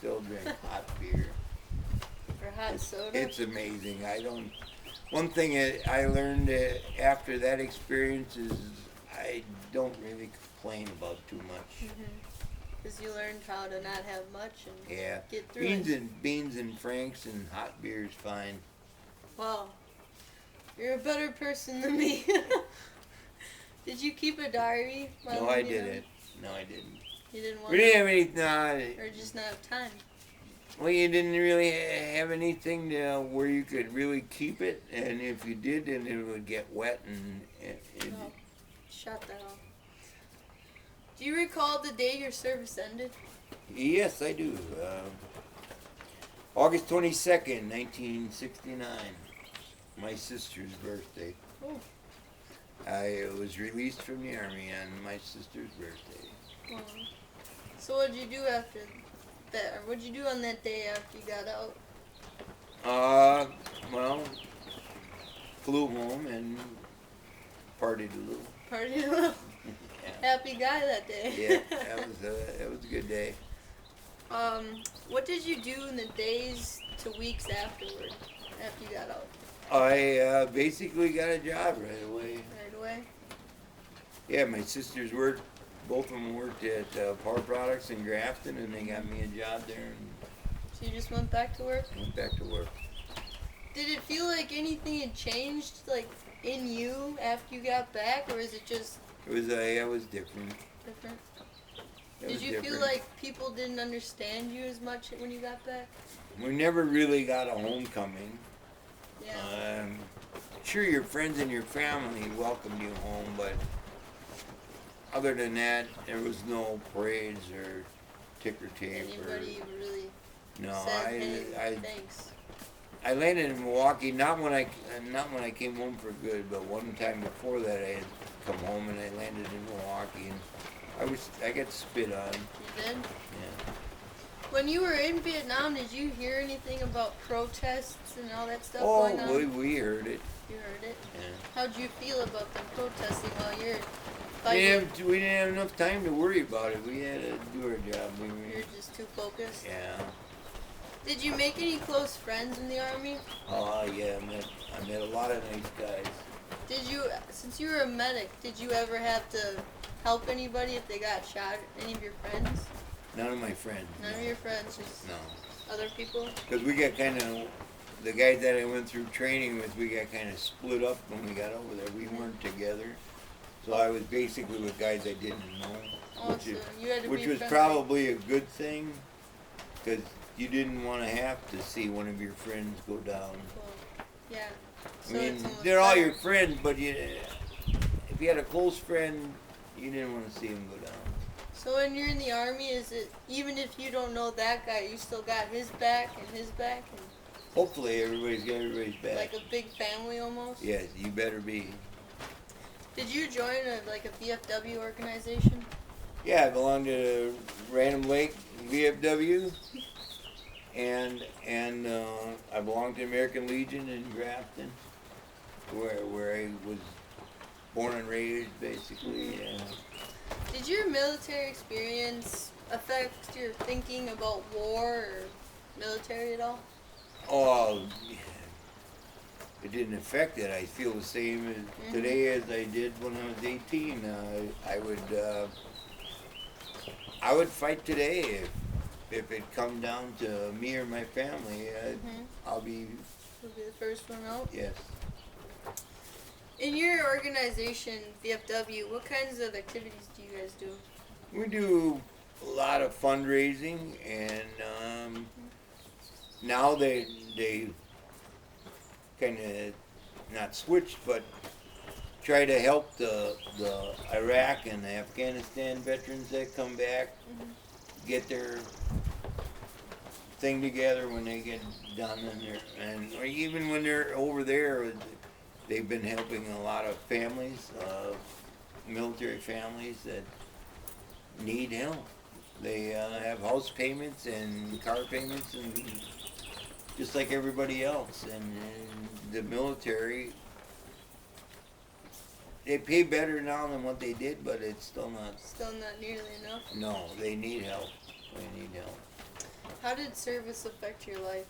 still drink hot beer. Or hot soda? It's amazing. One thing I learned after that experience is I don't really complain about too much. Because you learned how to not have much and Yeah, get through it. beans and Franks and hot beer is fine. Wow. You're a better person than me. Did you keep a diary? No, I didn't. No, I didn't. You didn't want We to? didn't have any. Or just not have time? Well, you didn't really have anything where you could really keep it, and if you did, then it would get wet and. Oh, shut that off. Do you recall the day your service ended? Yes, I do. August 22nd, 1969. My sister's birthday. Oh. I was released from the Army on my sister's birthday. Oh. So what did you do after that? Or what did you do on that day after you got out? Well, flew home and partied a little. Partied a little? Yeah. Happy guy that day. Yeah, that was a good day. What did you do in the days to weeks afterward, after you got out? I basically got a job right away. Right away? Yeah, my sisters worked, both of them worked at Power Products in Grafton, and they got me a job there and So you just went back to work? went back to work. Did it feel like anything had changed, like, in you after you got back, or is it just It was different. different? It Did was you feel different. like people didn't understand you as much when you got back? We never really got a homecoming. Yeah. Sure, your friends and your family welcomed you home, but other than that, there was no parades or ticker tape. Anybody really No, said, hey, thanks? I landed in Milwaukee not when I came home for good, but one time before that I had come home and I landed in Milwaukee and I got spit on. You did? Yeah. When you were in Vietnam, did you hear anything about protests and all that stuff going on? Oh, we heard it. You heard it? Yeah. How'd you feel about them protesting while you're We fighting? didn't have enough time to worry about it. We had to do our job. You're just too focused? Yeah. Did you make any close friends in the Army? Oh, yeah. I met a lot of nice guys. Did you, since you were a medic, did you ever have to help anybody if they got shot? Any of your friends? None of my friends. None of your friends, just No. other people? Because we got kind of, the guys that I went through training with, we got kind of split up when we got over there. We weren't together. So I was basically with guys I didn't know. Oh, so you had to Which be was friendly. probably a good thing, because you didn't want to have to see one of your friends go down. Cool. Yeah. I So mean, it's almost they're all better. your friends, but if you had a close friend, you didn't want to see him go down. So when you're in the Army, is it, even if you don't know that guy, you still got his back and his back? And Hopefully everybody's got everybody's back. like a big family almost? Yes, you better be. Did you join a VFW organization? Yeah, I belong to Random Lake VFW, and I belong to American Legion in Grafton, where I was born and raised, basically. Did your military experience affect your thinking about war or military at all? Oh, it didn't affect it. I feel the same as today as I did when I was 18. I would fight today if it come down to me or my family. I'll be. You'll be the first one out. Yes. In your organization, VFW, what kinds of activities do you guys do? We do a lot of fundraising, and now they kind of not switched, but try to help the Iraq and the Afghanistan veterans that come back get their thing together when they get done in there, or even when they're over there. They've been helping a lot of families, military families that need help. They have house payments and car payments, and just like everybody else. And the military, they pay better now than what they did, but it's still not. Still not nearly enough. No, they need help. They need help. How did service affect your life?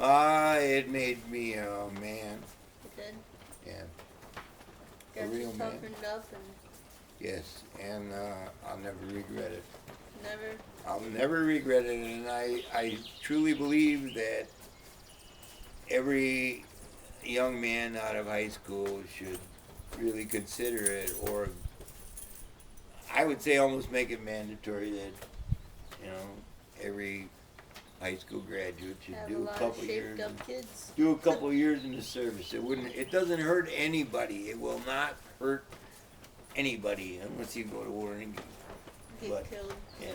It made me a man. It did? Yeah. Got real you man. toughened up and Yes, and I'll never regret it. never? I'll never regret it, and I truly believe that every young man out of high school should really consider it, or I would say almost make it mandatory that, you know, every high school graduate should Have a do a lot of couple shaped years. up kids. Do a couple years in the service. It doesn't hurt anybody. It will not hurt anybody unless you go to war and Get killed. yeah.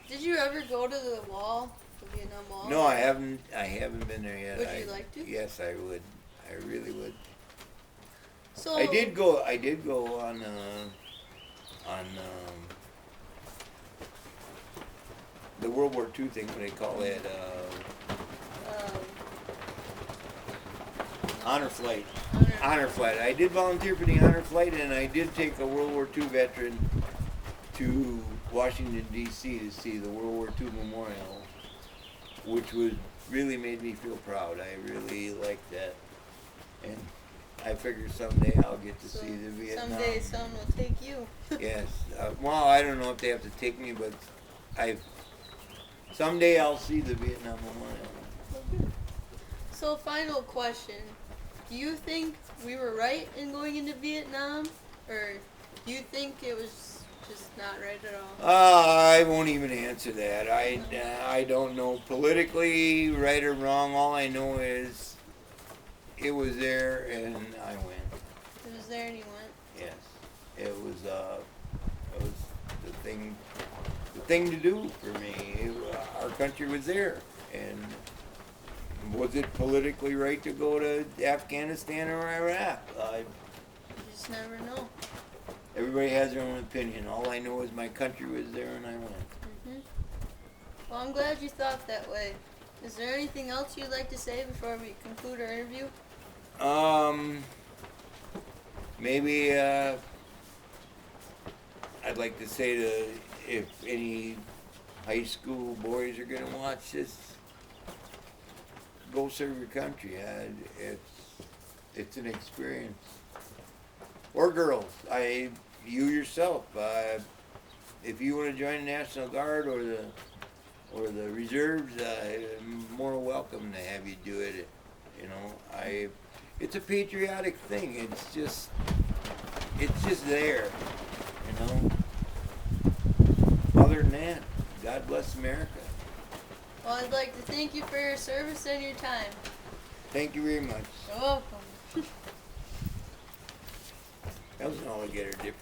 Did you ever go to the wall, the Vietnam Wall? No, I haven't been there yet. Would you like to? Yes, I would. I really would. So I did go on the World War II thing, what do they call it? Honor flight. Honor flight. I did volunteer for the honor flight, and I did take a World War II veteran to Washington D.C. to see the World War II memorial, which really made me feel proud. I really liked that, and I figure someday I'll get to see the Vietnam. Someday someone will take you. Yes. Well, I don't know if they have to take me, but someday I'll see the Vietnam memorial. So final question. Do you think we were right in going into Vietnam? Or do you think it was just not right at all? I won't even answer that. I don't know politically right or wrong. All I know is it was there and I went. It was there and you went? Yes. It was the thing to do for me. Our country was there, and was it politically right to go to Afghanistan or Iraq? You just never know. Everybody has their own opinion. All I know is my country was there and I went. Mhm. Well, I'm glad you thought that way. Is there anything else you'd like to say before we conclude our interview? Maybe I'd like to say if any high school boys are gonna watch this, go serve your country. It's an experience. Or girls, you yourself. If you want to join the National Guard or the reserves, I'm more welcome to have you do it. You know, it's a patriotic thing. It's just there. You know. Other than that, God bless America. Well, I'd like to thank you for your service and your time. Thank you very much. You're welcome. That was an altogether different